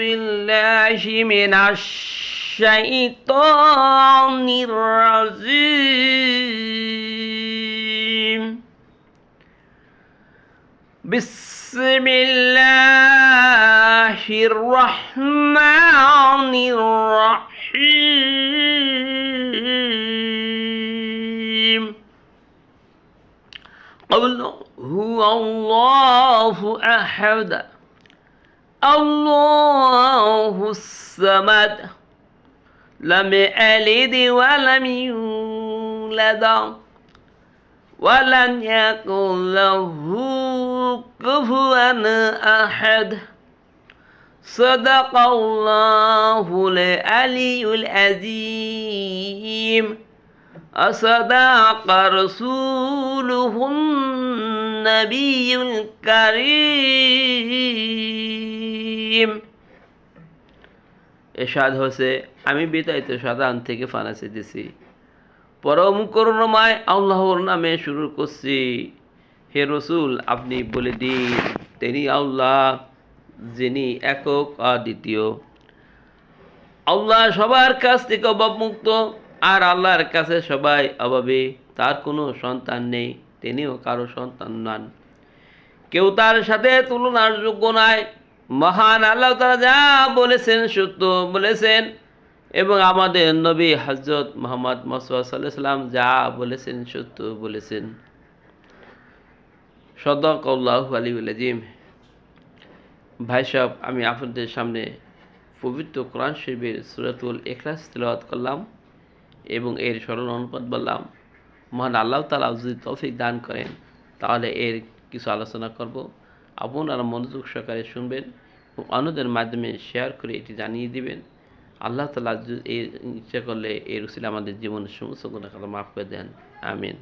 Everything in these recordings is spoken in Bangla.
بالله من الشيطان الرجيم بسم الله الرحمن الرحيم قل هو الله أحد الله الصمد لم يلد ولم يولد ولم يكن له كفوا أحد صدق الله العلي العظيم وصدق رسوله النبي الكريم এরশাদ হয়েছে, আমি বিতাড়িত শয়তান থেকে ফানা দিছি, পরম করুণাময় আল্লাহর নামে শুরু করছি। হে রসুল, আপনি বলে দিন, তিনি আল্লাহ, যিনি একক অদ্বিতীয়। আল্লাহ সবার কাছ থেকে অভাবমুক্ত, আর আল্লাহর কাছে সবাই অভাবী। তার কোনো সন্তান নেই, তিনিও কারো সন্তান নন, কেউ তার সাথে তুলনার যোগ্য নয়। মহান আল্লাহ তাআলা যা বলেছেন সত্য বলেছেন, এবং আমাদের নবী হযরত মুহাম্মদ মুস্তাফা সাল্লাল্লাহু আলাইহি ওয়াসাল্লাম যা বলেছেন সত্য বলেছেন। সাদাকাল্লাহু আলিয়্যুল আযীম। ভাই সাহেব, আমি আপনাদের সামনে পবিত্র কোরআন শরীফের সূরাতুল ইখলাস তিলাওয়াত করলাম এবং এর সরল অনুবাদ বললাম। মহান আল্লাহ তাআলা যদি তৌফিক দান করেন তাহলে এর কিছু আলোচনা করব। আপনারা মনোযোগ সহকারে শুনবেন এবং অন্যদের মাধ্যমে শেয়ার করে এটি জানিয়ে দিবেন। আল্লাহ তাআলা এর ইচ্ছা করলে এর উসিলায় আমাদের জীবনের সমস্ত গুনাহ খাতা মাফ করে দেন। আমিন।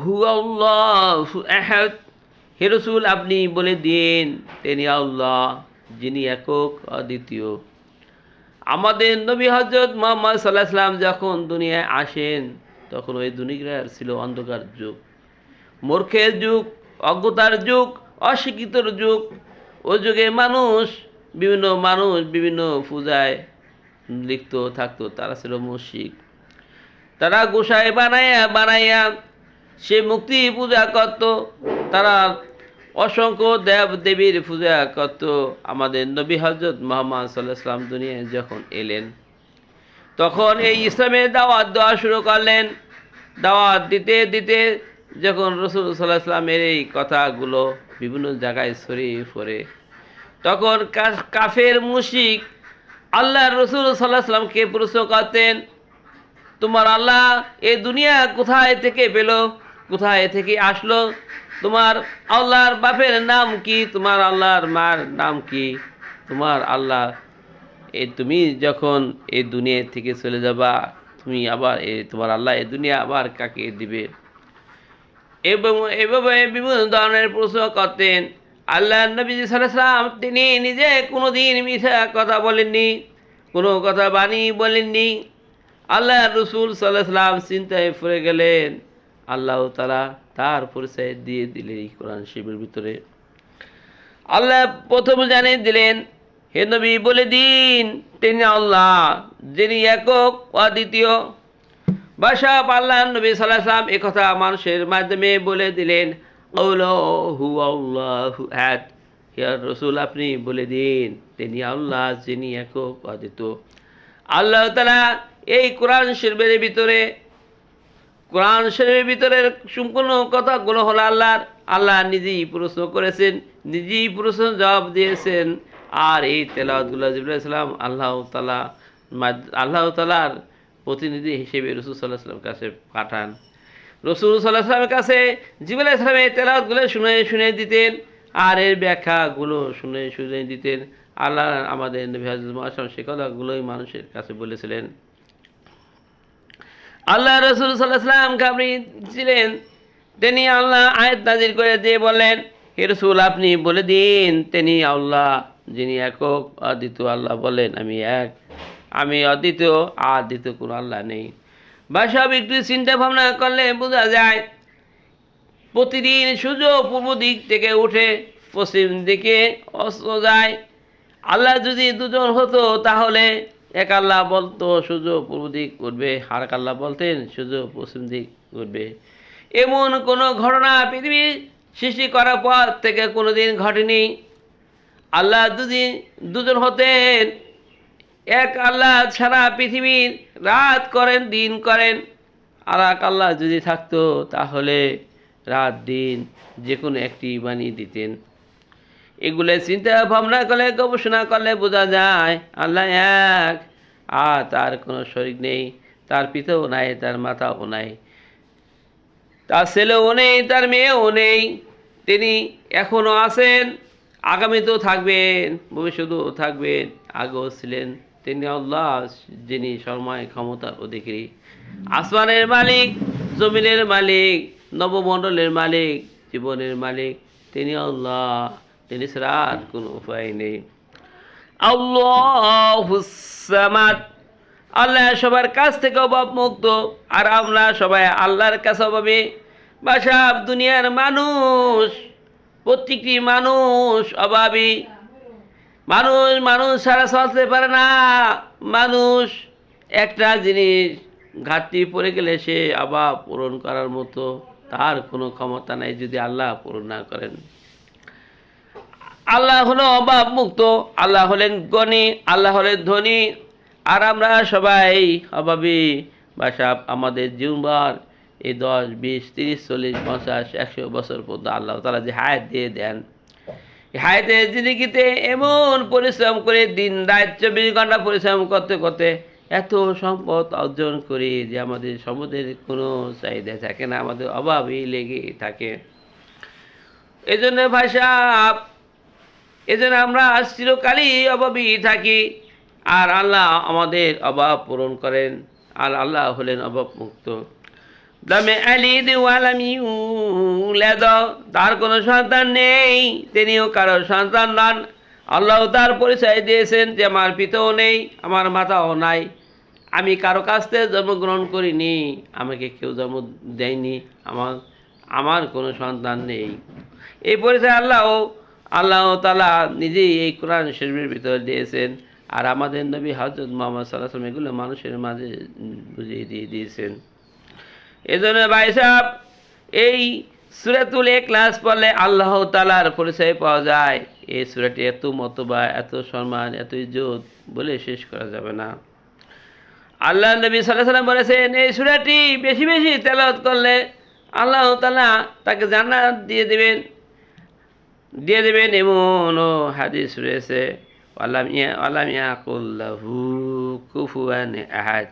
হু আল্লাহু আহাদ। হে রাসূল, আপনি বলে দিন, তিনি আল্লাহ, যিনি একক অদ্বিতীয়। আমাদের নবী হযরত মুহাম্মদ সাল্লাল্লাহু আলাইহি ওয়াসাল্লাম যখন দুনিয়ায় আসেন তখন ওই দুনিয়ার ছিল অন্ধকার যুগ, মূর্খের যুগ, অজ্ঞতার যুগ, অশিক্ষিতর যুগ। ওই যুগে মানুষ বিভিন্ন পূজায় লিপ্ত থাকতো। তারা ছিল মুশরিক। তারা গোসাই বানাইয়া সে মুক্তি পূজা করত। তারা অসংখ্য দেব দেবীর পূজা করত। আমাদের নবী হযরত মুহাম্মদ সাল্লাল্লাহু আলাইহি ওয়াসাল্লাম দুনিয়ায় যখন এলেন তখন এই ইসলামের দাওয়াত দেওয়া শুরু করলেন। দাওয়াত দিতে দিতে যখন রাসূল সাল্লাল্লাহু আলাইহি ওয়াসাল্লামের এই কথাগুলো বিভিন্ন জায়গায় ছড়িয়ে পড়ে, তখন কাফের মুশরিক আল্লাহর রাসূল সাল্লাল্লাহু আলাইহি ওয়াসাল্লামকে প্রশ্ন করতেন, তোমার আল্লাহ এই দুনিয়া কোথায় থেকে পেল, কোথায় থেকে আসলো, তোমার আল্লাহর বাপের নাম কি, তোমার আল্লাহর মার নাম কি, তোমার আল্লাহ তুমি যখন এই দুনিয়া থেকে চলে যাবা, তুমি আবার তোমার আল্লাহ এই দুনিয়া আবার কাকে দিবে। এবং এভাবে বিভিন্ন ধরনের প্রশ্ন করতেন। আল্লাহ নবী সাল্লাল্লাহু আলাইহি ওয়াসাল্লাম তিনি নিজে কোনোদিন মিথ্যা কথা বলেননি, কোনো কথা বানিয়ে বলেননি। আল্লাহ রাসূল সাল্লাল্লাহু আলাইহি ওয়াসাল্লাম চিন্তায় পড়ে গেলেন। আল্লাহ তাআলা তার পরিচয় দিয়ে দিলেন এই কোরআন শরীফের ভিতরে। আল্লাহ প্রথম জানিয়ে দিলেন, হে নবী বলে দিন, তিনি আল্লাহ, যিনি একক অদ্বিতীয়। বাদশাহ আল্লাহ নবী সাল্লাল্লাহু আলাইহি ওয়াসাল্লাম একথা মানুষের মাধ্যমে বলে দিলেন, হু আল্লাহু আহাদ। হে রাসূল, আপনি বলে দিন, তিনি আল্লাহ, যিনি একক অদ্বিতীয়। আল্লাহ তাআলা এই কোরআন শরীফের ভিতরে সম্পূর্ণ কথাগুলো হলো আল্লাহ নিজেই প্রশ্ন করেছেন, নিজেই প্রশ্ন জবাব দিয়েছেন। আর এই তেলাওয়াতগুলো জিবরাইল আলাইহিস সালাম আল্লাহ তাআলার প্রতিনিধি হিসেবে রাসূল সাল্লাল্লাহু আলাইহি ওয়াসাল্লামের কাছে পাঠান। রাসূল সাল্লাল্লাহু আলাইহি ওয়াসাল্লামের কাছে জিবরাইল আলাইহিস সালাম এই তেলাওয়াতগুলো শুনে দিতেন, আর এর ব্যাখ্যাগুলো শুনে দিতেন। আল্লাহ আমাদের নবী হযরত মুহাম্মদ সে কথাগুলোই মানুষের কাছে বলেছিলেন। আল্লাহ রাসূল সাল্লাল্লাহু আলাইহি ওয়াসাল্লাম কাবরি ছিলেন। তিনি আল্লাহ আয়াত নাযিল করে দিয়ে বললেন, হে রাসূল, আপনি বলে দিন, তিনি আল্লাহ, যিনি একক অদ্বিতীয়। আল্লাহ বলেন, আমি এক, আমি অদ্বিতীয়, আর দ্বিতীয় কোনো আল্লাহ নেই। বাদশাহ একটু চিন্তা ভাবনা করলে বোঝা যায়, প্রতিদিন সূর্য পূর্ব দিক থেকে উঠে পশ্চিম দিকে অস্ত যায়। আল্লাহ যদি দুজন হতো তাহলে এক আল্লাহ বলতো সূর্য পূর্ব দিক উঠবে, আর এক আল্লাহ বলতেন সূর্য পশ্চিম দিক উঠবে। এমন কোনো ঘটনা পৃথিবীর সৃষ্টি করার পর থেকে কোনোদিন ঘটেনি। আল্লাহ যদি দুজন হতেন, এক আল্লাহ সারা পৃথিবীর রাত করেন দিন করেন, আর এক আল্লাহ যদি থাকতো তাহলে রাত দিন যে কোনো একটি বানিয়ে দিতেন। এগুলো চিন্তা ভাবনা করলে গবেষণা করলে বোঝা যায় আল্লাহ এক, আর তার কোনো শরীক নেই, তার পিতাও নাই, তার মাতাও নাই, তার ছেলেও নেই, তার মেয়েও নেই। তিনি এখনও আছেন, আগামীতেও থাকবেন, ভবিষ্যতেও থাকবেন, আগেও ছিলেন। তিনি আল্লাহ, যিনি সময় ক্ষমতার অধিকারী, আসমানের মালিক, জমিনের মালিক, নবমণ্ডলের মালিক, জীবনের মালিক। তিনি আল্লাহ, তিনি ছাড়া আর কোনো উপায় নেই। আল্লাহুস সামাদ, আল্লাহ সবার কাছ থেকে অভাবমুক্ত, আর আমরা সবাই আল্লাহর কাছে অভাবী। বাসা দুনিয়ার মানুষ, প্রত্যেকটি মানুষ অভাবী। মানুষ মানুষ ছাড়া চলতে পারে না। মানুষ একটা জিনিস ঘাটতি পড়ে গেলে সে অভাব পূরণ করার মতো তার কোনো ক্ষমতা নাই যদি আল্লাহ পূরণ না করেন। আল্লাহ হলো অভাব মুক্ত, আল্লাহ হলেন গণী, আল্লাহ হলেন ধনী, আর আমরা সবাই অভাবী। বাসা আমাদের জীবনভর এই 10, 20, 30, 40, 50, 100 বছর পর্যন্ত আল্লাহ তাআলা যে হায়াত দিয়ে দেন, এই হায়াতের জিন্দেগিতে এমন পরিশ্রম করে দিন রাত 24 ঘন্টা পরিশ্রম করতে করতে এত সম্পদ অর্জন করি যে আমাদের সম্পদের কোনো চাহিদা থাকে না, আমাদের অভাবই লেগে থাকে। এই জন্য ভাষা, এই জন্য আমরা চিরকালই অভাবী থাকি, আর আল্লাহ আমাদের অভাব পূরণ করেন, আর আল্লাহ হলেন অভাব মুক্ত। লাম ইয়ালিদ ওয়া লাম ইউলাদ, তার কোনো সন্তান নেই, তিনিও কারোর সন্তান নন। আল্লাহ তার পরিচয় দিয়েছেন যে আমার পিতাও নেই, আমার মাতাও নাই, আমি কারো কাছ থেকে জন্মগ্রহণ করিনি, আমাকে কেউ জন্ম দেয়নি, আমার কোনো সন্তান নেই। এই পরিচয় আল্লাহ তাআলা নিজেই এই কোরআন শরীফের ভিতরে দিয়েছেন, আর আমাদের নবী হযরত মুহাম্মদ সাল্লাল্লাহু আলাইহি ওয়াসাল্লাম এগুলো মানুষের মাঝে বুঝিয়ে দিয়ে দিয়েছেন। এই জন্য ভাই সাহেব, এই সূরাতুল ইখলাস পড়লে আল্লাহ তাআলার পরিচয় পাওয়া যায়। এই সূরাটি এত মর্তবা, এত সম্মান, এত ইজ্জত বলে শেষ করা যাবে না। আল্লাহ নবী সাল্লাল্লাহু আলাইহি ওয়াসাল্লাম বলেছেন এই সূরাটি বেশি বেশি তেলাওয়াত করলে আল্লাহ তাআলা তাকে জান্নাত দিয়ে দেবেন। এমনও হাদিস রয়েছে, ওয়ালাম ইয়াকুল লাহু কুফুয়ান আহাদ,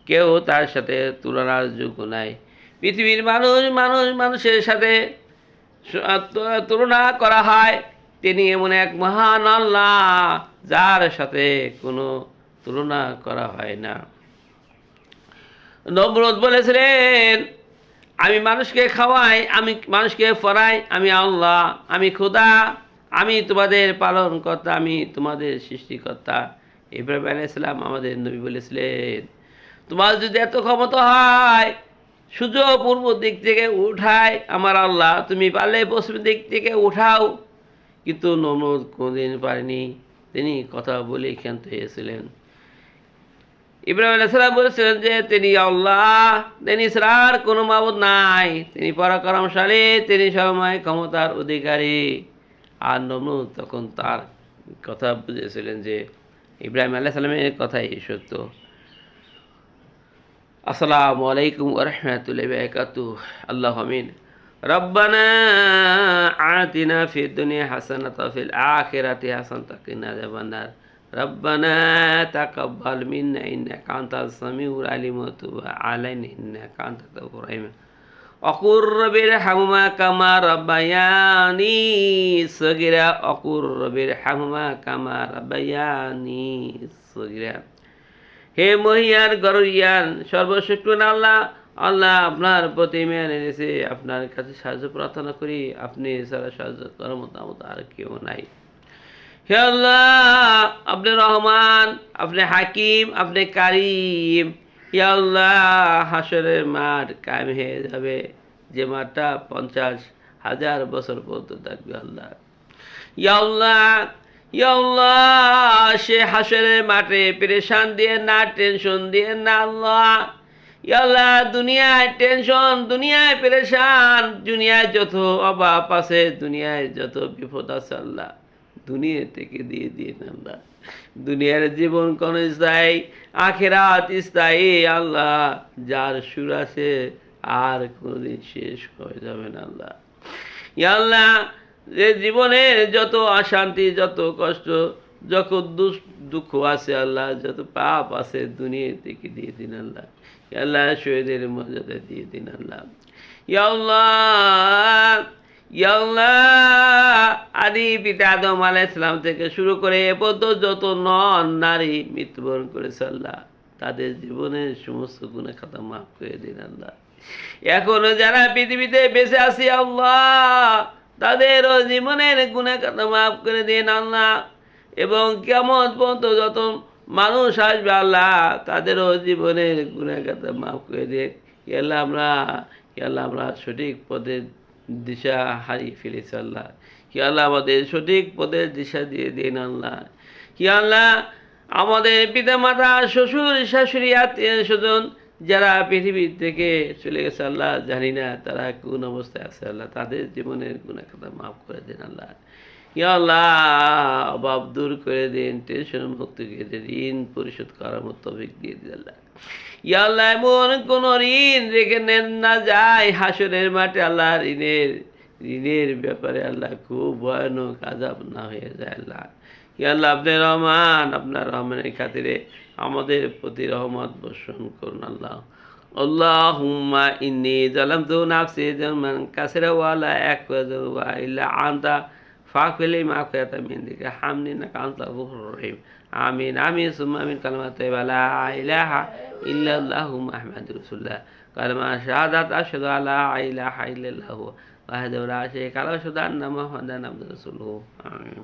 কেউ তার সাথে তুলনার যোগ্য নাই। পৃথিবীর মানুষের সাথে তুলনা করা হয়, তিনি এমন এক মহান আল্লাহ যার সাথে কোনো তুলনা করা হয় না। নমরুদ বলেছিলেন, আমি মানুষকে খাওয়াই, আমি মানুষকে পড়াই, আমি আল্লাহ, আমি খোদা, আমি তোমাদের পালনকর্তা, আমি তোমাদের সৃষ্টিকর্তা। ইব্রাহিম আলাইহিস সালাম আমাদের নবী বলেছিলেন, তোমার যদি এত ক্ষমতা হয় সূর্য পূর্ব দিক থেকে উঠায় আমার আল্লাহ, তুমি পারলে পশ্চিম দিক থেকে উঠাও। কিন্তু নমরুদ কোনোদিন পারেনি, তিনি কথা বলে ক্ষান্ত হয়েছিলেন। ইব্রাহিম আলাইহিস সালাম বলেছিলেন যে তিনি আল্লাহ, তিনি ছাড়া আর কোনো মাবুদ নাই, তিনি পরাক্রমশালী, তিনি সময় ক্ষমতার অধিকারী। আর নমরুদ তখন তার কথা বুঝেছিলেন যে ইব্রাহিম আলাইহিস সালামের কথাই সত্য। আসসালামু আলাইকুম ওয়া রাহমাতুল্লাহি ওয়া বারাকাতুহু। আল্লাহু আমিন। রব্বানা আতিনা ফিদ দুনিয়া হাসানাতাও ওয়া ফিল আখিরাতি হাসানাতাও ওয়া কিনা আযাবান্নার। রব্বানা তাকাব্বাল মিন্না ইন্নাকা আনতাস সামিউল আলিম ওয়া তুব আলাইনা ইন্নাকা আনতাত তাওয়াবুর রাহিম। অকুর রব্বির হামহুমা কামা রাব্বায়ানি সগীরা, অকুর রব্বির হামহুমা কামা রাব্বায়ানি সগীরা। হে মহিয়ান গরুরিয়ান সর্বশক্তিমান আল্লাহ, আল্লাহ আপনার প্রতি মেনে এনেছে, আপনার কাছে সাহায্য প্রার্থনা করি, আপনি ছাড়া সাহায্য করার মতো আমাদের আর কেউ নাই। হে আল্লাহ, আপনি রহমান, আপনি হাকিম, আপনি কারিম। হে আল্লাহ, হাসরের মাঠ কায়েম হয়ে যাবে, যে মাঠটা 50,000 বছর পর্যন্ত থাকবে। আল্লাহ ইয়া আল্লাহ, ইয়া আল্লাহ, সে হাসরের মাঠে পেরেশান দিয়ে না, টেনশন দিয়ে না আল্লাহ। ইয়া আল্লাহ, দুনিয়ায় টেনশন, দুনিয়ায় পেরেশান, দুনিয়ায় যত অভাব আছে, দুনিয়ায় যত বিপদ আছে আল্লাহ, দুনিয়া থেকে দিয়ে দিয়ে আল্লাহ। দুনিয়ার জীবন কোন স্থায়ী, আখেরাত স্থায়ী আল্লাহ। যার সুর আছে আর কোনদিন শেষ হয়ে যাবে না আল্লাহ। ইয়া আল্লাহ, যে জীবনের যত অশান্তি, যত কষ্ট, যত দুঃখ আছে আল্লাহ, যত পাপ আছে দুনিয়া থেকে দিয়ে দিন আল্লাহ। ইয়া আল্লাহ, শহীদের মর্যাদা দিয়ে দিন আল্লাহ। ইয়া আল্লাহ, ইয়া আল্লাহ, আদি পিতা আদম আলাইহিস সালাম থেকে শুরু করে এ পর্যন্ত যত নর নারী মৃত্যুবরণ করেছে আল্লাহ, তাদের জীবনের সমস্ত গুনাহ খাতা মাফ করে দিন আল্লাহ। এখনো যারা পৃথিবীতে বেঁচে আছে আল্লাহ, তাদেরও জীবনের গুনাহ খাতা মাফ করে দিন আল্লাহ। এবং কিয়ামত পর্যন্ত যত মানুষ আসবে আল্লাহ, তাদেরও জীবনের গুনাহ খাতা মাফ করে দিন। ইয়া আল্লাহ, আমরা সঠিক পথের দিশা হারিয়ে ফেলেছি আল্লাহ। ইয়া আল্লাহ, আমাদের সঠিক পথের দিশা দিয়ে দিন আল্লাহ। ইয়া আল্লাহ, আমাদের পিতা মাতা, শ্বশুর শাশুড়ি, আত্মীয় স্বজন যারা পৃথিবী থেকে চলে গেছে আল্লাহ, জানি না তারা কোন অবস্থায় আছে আল্লাহ, তাদের জীবনের গুনাহ খাতা মাফ করে দিন আল্লাহ। ইয়া আল্লাহ, অভাব দূর করে দিন, টেনশন মুক্ত করে দিন, ঋণ পরিশোধ করার মতো তৌফিক দিয়ে দিন আল্লাহ। ইয়া আল্লাহ, এমন কোন ঋণ রেখে নেন না যায় হাসরের মাঠে আল্লাহ, ঋণের ব্যাপারে আল্লাহ খুব ভয়ানক আযাব না হয়ে যায় আল্লাহ। ইয়া আল্লাহ, আপনি রহমান, আপনার রহমানের খাতিরে আমাদের প্রতি রহমত বর্ষণ করুন আল্লাহ। আল্লাহুম্মা ইন্নী যালামতু নাফসি যালমান কাসীরা ওয়া লা ইয়াগফিরু ইল্লা আনতা ফাগফির লি মাগফিরাতাম মিন যিকা হামদি ইন্নাকা আনতাল গফুরুর রহিম। আমিন আমিন সুম্মা আমিন। কালিমা তাইয়্যিবা লা ইলাহা ইল্লাল্লাহু মুহাম্মাদুর রাসূলুল্লাহ। কালিমা শাহাদাত আশহাদু আল্লা ইলাহা ইল্লাল্লাহু ওয়াহদাহু লা শারীকা লাহু ওয়া আশহাদু আন্না মুহাম্মাদান আবদুহু ওয়া রাসূলুহু। আমিন।